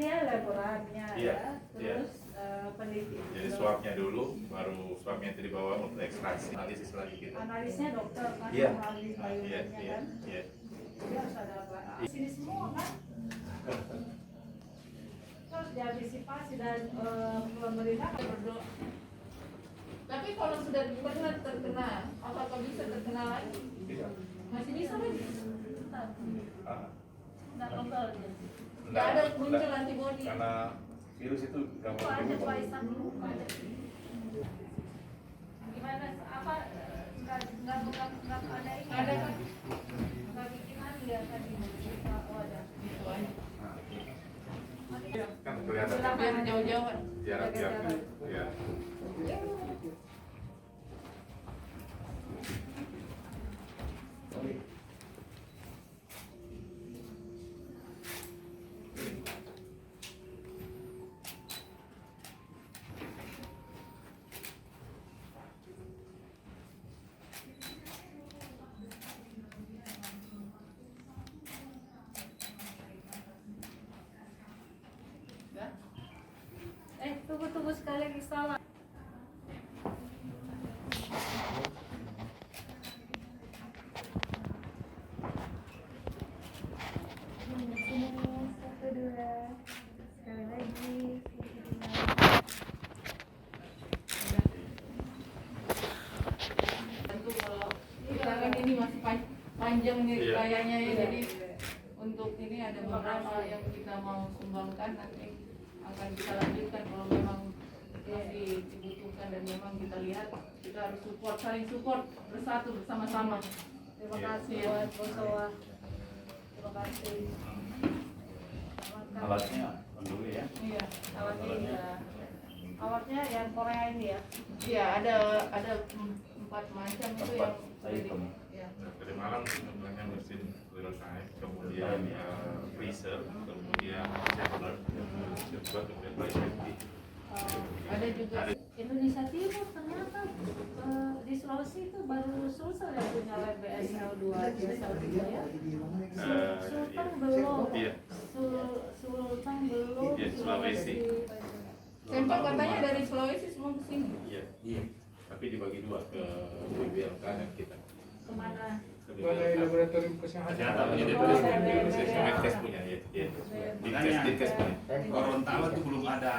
dia laborannya Iya, ya, terus peneliti. Jadi swabnya dulu, baru swabnya itu dibawa untuk ekstraksi, analisis lagi gitu. Analisnya dokter kan, Iya. analis biologinya kan. Iya. Jadi harus ada apa? Sini semua kan. Terus diantisipasi dan pemerintah berdoa. Tapi kalau sudah pernah terkena, apakah bisa terkena lagi? Bisa. Masih bisa lagi? Nggak kebal dia. Nggak ada muncul antibody. Karena virus itu Kok ada Faisal dulu? Gimana? Apa? Nggak ada ini? Ada kan? Nggak bikin lagi ya tadi? Oh ada. Gitu aja. kan kelihatan Biar jauh-jauhan. jarak ya. Tunggu sekali lagi salah. Satu dua, sekali lagi. Tentu kalau kita kan ini masih panjang nih Iya. kayaknya ya, jadi untuk ini ada beberapa yang kita mau sumbangkan, nanti akan kita lanjutkan kalau memang masih dibutuhkan dan memang kita lihat kita harus support, saling support, bersatu bersama-sama. Terima kasih buat Bosowa. Terima kasih. Alatnya dulu ya. Iya, Alatnya ya. Alatnya yang Korea ini ya. iya ada 4 macam itu yang item. ya. Dari malam sebenarnya mesin selesai, kemudian freezer, kemudian chiller, kemudian flight safety. Ada juga Indonesia Timur ternyata di Sulawesi itu baru selesai ya punya lab BSL2 BSL3 ya. Sultan belum. Iya. Sultan belum. Iya, Sulawesi. sampel katanya dari Sulawesi semua ke sini. Iya. Tapi dibagi dua ke BBLK dan kita. Kemana? Balai Laboratorium Kesehatan. Kesehatan punya Oh, DPS, BBLK. Kemenkes punya ya. Dinkes punya. Gorontalo itu belum ada